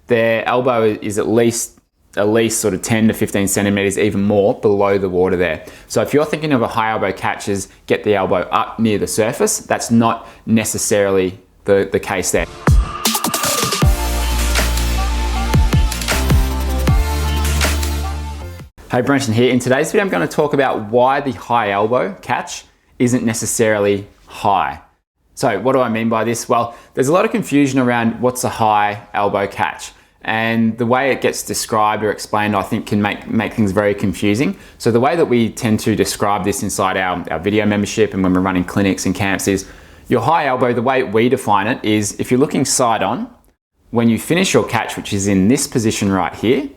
their elbow is at least sort of 10 to 15 centimeters, even more, below the water there. So if you're thinking of a high elbow catch as get the elbow up near the surface, that's not necessarily the case there. Hey, Brenton here. In today's video, I'm going to talk about why the high elbow catch isn't necessarily high. So what do I mean by this? Well, there's a lot of confusion around what's a high elbow catch. And the way it gets described or explained, I think, can make things very confusing. So the way that we tend to describe this inside our video membership and when we're running clinics and camps is your high elbow, the way we define it is if you're looking side on, when you finish your catch, which is in this position right here,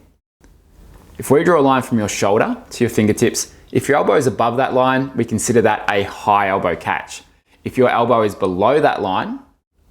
if we draw a line from your shoulder to your fingertips, if your elbow is above that line, we consider that a high elbow catch. If your elbow is below that line,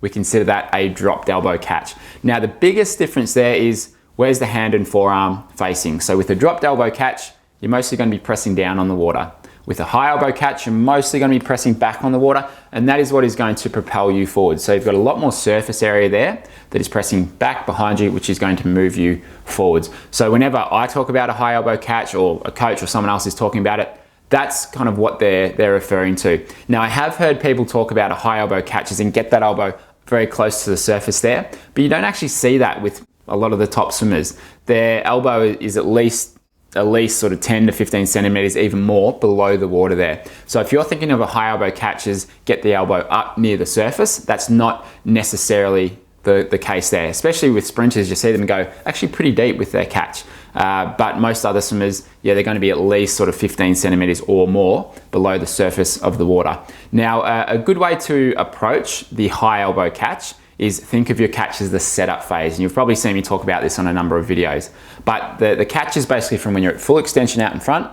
we consider that a dropped elbow catch. Now, the biggest difference there is where's the hand and forearm facing. So with a dropped elbow catch, you're mostly going to be pressing down on the water. With a high elbow catch, you're mostly going to be pressing back on the water, and that is what is going to propel you forward. So you've got a lot more surface area there that is pressing back behind you, which is going to move you forwards. So whenever I talk about a high elbow catch, or a coach or someone else is talking about it, that's kind of what they're referring to. Now, I have heard people talk about a high elbow catches and get that elbow very close to the surface there, but you don't actually see that with a lot of the top swimmers. Their elbow is at least sort of 10 to 15 centimeters, even more, below the water there. So if you're thinking of a high elbow catch as get the elbow up near the surface, that's not necessarily the case there. Especially with sprinters, you see them go actually pretty deep with their catch. But most other swimmers, yeah, they're going to be at least sort of 15 centimeters or more below the surface of the water. Now, a good way to approach the high elbow catch is think of your catch as the setup phase. And you've probably seen me talk about this on a number of videos. But the catch is basically from when you're at full extension out in front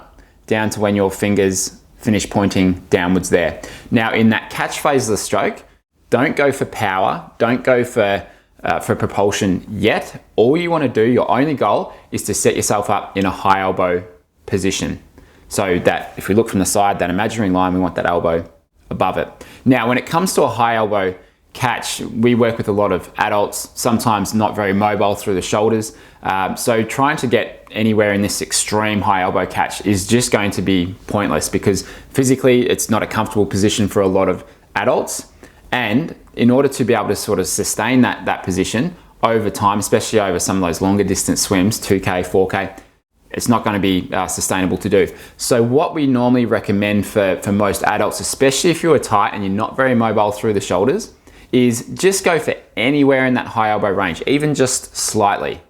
down to when your fingers finish pointing downwards there. Now, in that catch phase of the stroke, don't go for power, don't go for propulsion yet. All you want to do, your only goal, is to set yourself up in a high elbow position. So that if we look from the side, that imaginary line, we want that elbow above it. Now, when it comes to a high elbow catch, we work with a lot of adults, sometimes not very mobile through the shoulders. So trying to get anywhere in this extreme high elbow catch is just going to be pointless because physically it's not a comfortable position for a lot of adults. And in order to be able to sort of sustain that position over time, especially over some of those longer distance swims, 2K, 4K, it's not going to be sustainable to do. So what we normally recommend for most adults, especially if you're tight and you're not very mobile through the shoulders, is just go for anywhere in that high elbow range, even just slightly.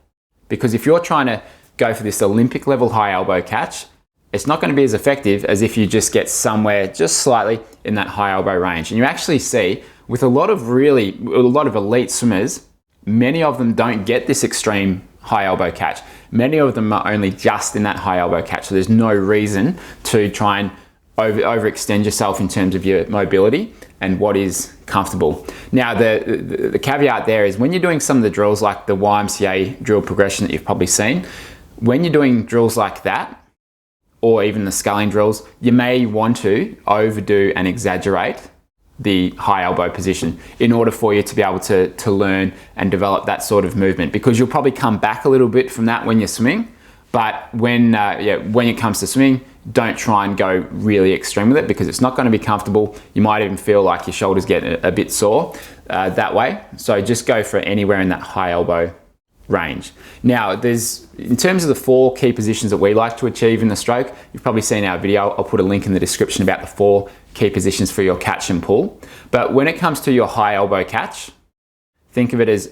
Because if you're trying to go for this Olympic level high elbow catch, it's not going to be as effective as if you just get somewhere just slightly in that high elbow range. And you actually see with a lot of elite swimmers, many of them don't get this extreme high elbow catch. Many of them are only just in that high elbow catch. So there's no reason to try and overextend yourself in terms of your mobility and what is comfortable. Now, the caveat there is when you're doing some of the drills like the YMCA drill progression that you've probably seen, when you're doing drills like that, or even the sculling drills, you may want to overdo and exaggerate the high elbow position in order for you to be able to learn and develop that sort of movement, because you'll probably come back a little bit from that when you're swimming. But when it comes to swimming, don't try and go really extreme with it because it's not going to be comfortable. You might even feel like your shoulders get a bit sore that way. So just go for anywhere in that high elbow range. Now, in terms of the 4 key positions that we like to achieve in the stroke, you've probably seen our video. I'll put a link in the description about the 4 key positions for your catch and pull. But when it comes to your high elbow catch, think of it as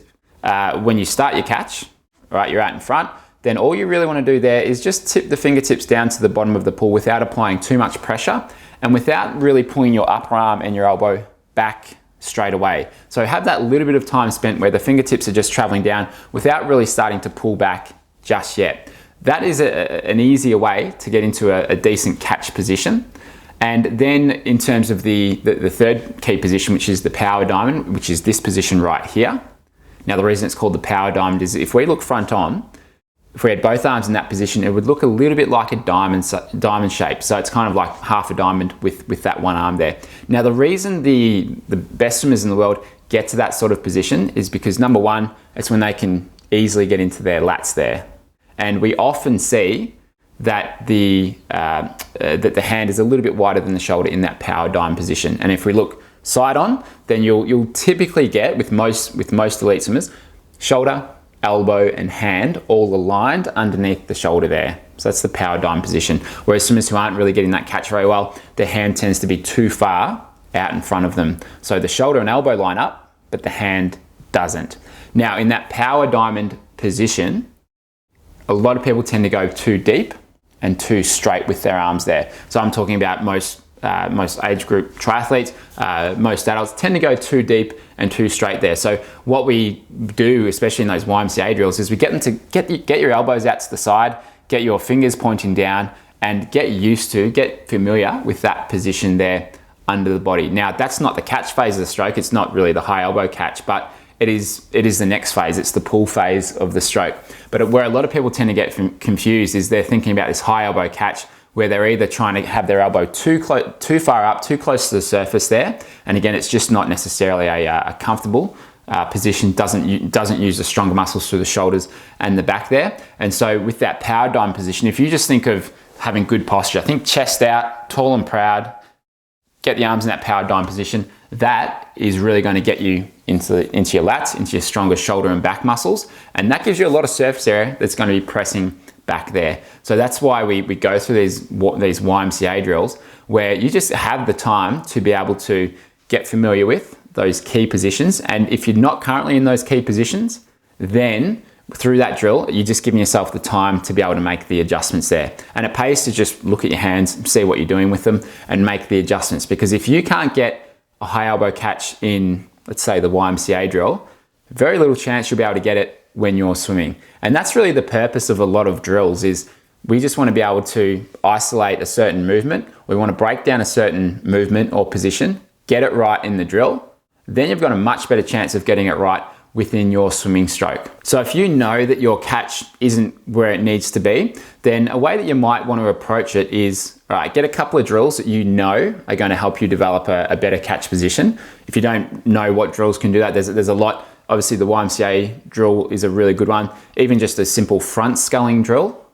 when you start your catch, right, you're out in front, then all you really want to do there is just tip the fingertips down to the bottom of the pool without applying too much pressure and without really pulling your upper arm and your elbow back straight away. So have that little bit of time spent where the fingertips are just traveling down without really starting to pull back just yet. That is an easier way to get into a decent catch position. And then in terms of the third key position, which is the power diamond, which is this position right here. Now, the reason it's called the power diamond is if we look front on, if we had both arms in that position, it would look a little bit like a diamond shape. So it's kind of like half a diamond with that one arm there. Now, the reason the best swimmers in the world get to that sort of position is because, number one, it's when they can easily get into their lats there. And we often see that the hand is a little bit wider than the shoulder in that power dime position. And if we look side on, then you'll typically get, with most elite swimmers, shoulder, elbow and hand all aligned underneath the shoulder there. So that's the power dime position. Whereas swimmers who aren't really getting that catch very well, their hand tends to be too far out in front of them. So the shoulder and elbow line up, but the hand doesn't. Now in that power diamond position, a lot of people tend to go too deep and too straight with their arms there. So I'm talking about most age group triathletes, most adults tend to go too deep and too straight there. So what we do, especially in those YMCA drills, is we get them to get your elbows out to the side, get your fingers pointing down, and get familiar with that position there under the body. Now that's not the catch phase of the stroke. It's not really the high elbow catch, but it is the next phase. It's the pull phase of the stroke. But where a lot of people tend to get confused is they're thinking about this high elbow catch, where they're either trying to have their elbow too far up, too close to the surface there. And again, it's just not necessarily a comfortable position, doesn't use the stronger muscles through the shoulders and the back there. And so with that power dime position, if you just think of having good posture, I think chest out, tall and proud, get the arms in that power dime position, that is really going to get you into your lats, into your stronger shoulder and back muscles. And that gives you a lot of surface area that's going to be pressing back there. So that's why we go through these YMCA drills, where you just have the time to be able to get familiar with those key positions. And if you're not currently in those key positions, then through that drill, you're just giving yourself the time to be able to make the adjustments there. And it pays to just look at your hands, see what you're doing with them, and make the adjustments. Because if you can't get a high elbow catch in, let's say, the YMCA drill, very little chance you'll be able to get it when you're swimming. And that's really the purpose of a lot of drills, is we just want to be able to isolate a certain movement. We want to break down a certain movement or position, get it right in the drill. Then you've got a much better chance of getting it right within your swimming stroke. So if you know that your catch isn't where it needs to be, then a way that you might want to approach it is, all right, get a couple of drills that you know are going to help you develop a better catch position. If you don't know what drills can do that, there's a lot. Obviously the YMCA drill is a really good one. Even just a simple front sculling drill,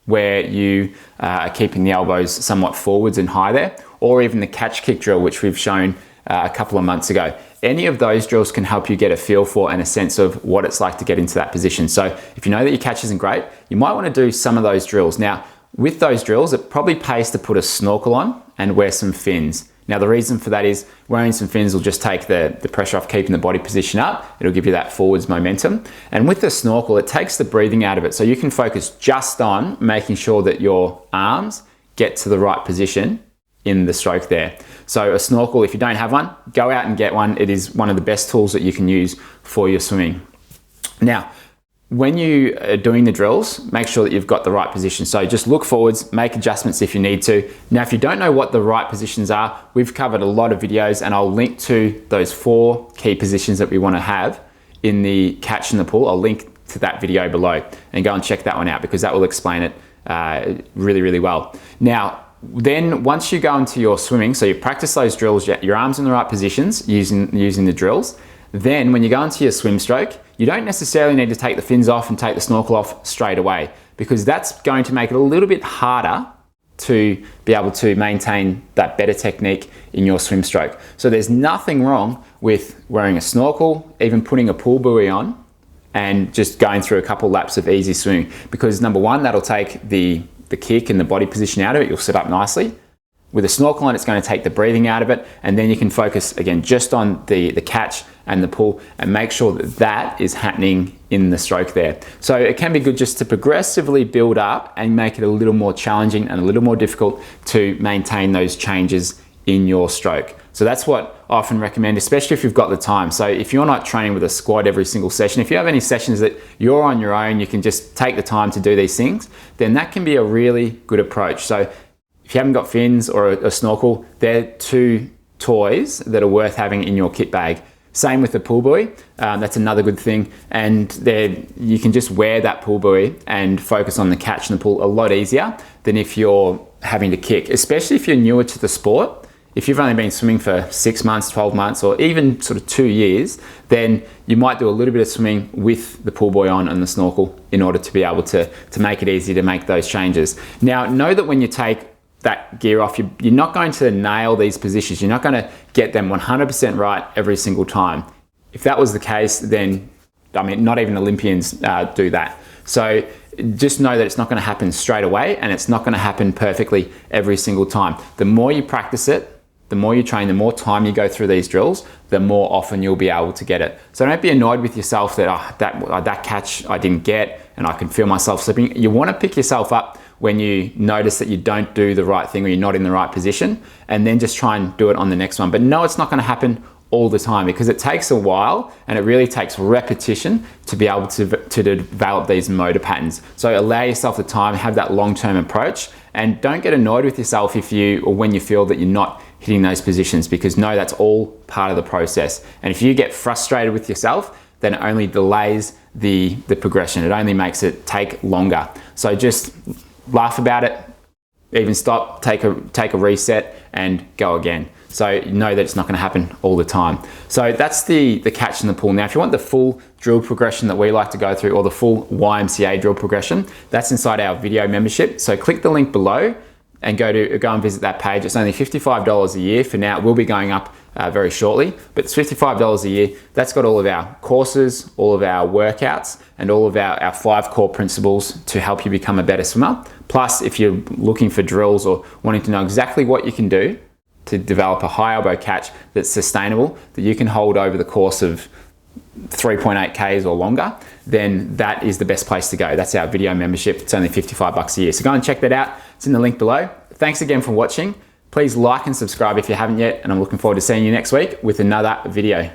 where you are keeping the elbows somewhat forwards and high there, or even the catch kick drill, which we've shown a couple of months ago. Any of those drills can help you get a feel for and a sense of what it's like to get into that position. So if you know that your catch isn't great, you might want to do some of those drills. Now, with those drills, it probably pays to put a snorkel on and wear some fins. Now, the reason for that is wearing some fins will just take the pressure off keeping the body position up. It'll give you that forwards momentum. And with the snorkel, it takes the breathing out of it. So you can focus just on making sure that your arms get to the right position in the stroke there. So a snorkel, if you don't have one, go out and get one. It is one of the best tools that you can use for your swimming. Now, when you are doing the drills, make sure that you've got the right position. So just look forwards, make adjustments if you need to. Now, if you don't know what the right positions are, we've covered a lot of videos, and I'll link to those 4 key positions that we want to have in the catch and the pull. I'll link to that video below, and go and check that one out, because that will explain it really, really well. Now, then once you go into your swimming, so you practice those drills, your arms in the right positions using the drills. Then when you go into your swim stroke, you don't necessarily need to take the fins off and take the snorkel off straight away, because that's going to make it a little bit harder to be able to maintain that better technique in your swim stroke. So there's nothing wrong with wearing a snorkel, even putting a pool buoy on, and just going through a couple laps of easy swimming, because number one, that'll take the kick and the body position out of it. You'll sit up nicely. With a snorkel on, it's going to take the breathing out of it, and then you can focus again just on the catch and the pull, and make sure that that is happening in the stroke there. So it can be good just to progressively build up and make it a little more challenging and a little more difficult to maintain those changes in your stroke. So that's what I often recommend, especially if you've got the time. So if you're not training with a squad every single session, if you have any sessions that you're on your own, you can just take the time to do these things, then that can be a really good approach. So if you haven't got fins or a snorkel, they're 2 toys that are worth having in your kit bag. Same with the pool buoy, that's another good thing. And you can just wear that pool buoy and focus on the catch and the pull a lot easier than if you're having to kick, especially if you're newer to the sport. if you've only been swimming for 6 months, 12 months, or even sort of 2 years, then you might do a little bit of swimming with the pull buoy on and the snorkel in order to be able to make it easy to make those changes. Now, know that when you take that gear off, you're not going to nail these positions. You're not going to get them 100% right every single time. If that was the case, then, I mean, not even Olympians do that. So just know that it's not going to happen straight away, and it's not going to happen perfectly every single time. The more you practice it, the more you train, the more time you go through these drills, the more often you'll be able to get it. So don't be annoyed with yourself that that catch I didn't get and I can feel myself slipping. You want to pick yourself up when you notice that you don't do the right thing or you're not in the right position, and then just try and do it on the next one. But no, it's not going to happen all the time, because it takes a while and it really takes repetition to be able to develop these motor patterns. So allow yourself the time, have that long-term approach, and don't get annoyed with yourself if you, or when you feel that you're not hitting those positions, because no, that's all part of the process. And if you get frustrated with yourself, then it only delays the progression. It only makes it take longer. So just laugh about it, even stop, take a reset and go again. So know that it's not going to happen all the time. So that's the catch in the pool. Now, if you want the full drill progression that we like to go through, or the full YMCA drill progression, that's inside our video membership. So click the link below and go and visit that page. It's only $55 a year for now. It will be going up very shortly, but it's $55 a year. That's got all of our courses, all of our workouts, and all of our 5 core principles to help you become a better swimmer. Plus, if you're looking for drills or wanting to know exactly what you can do to develop a high elbow catch that's sustainable, that you can hold over the course of 3.8 Ks or longer, then that is the best place to go. That's our video membership. It's only $55 a year. So go and check that out. It's in the link below. Thanks again for watching. Please like and subscribe if you haven't yet, and I'm looking forward to seeing you next week with another video.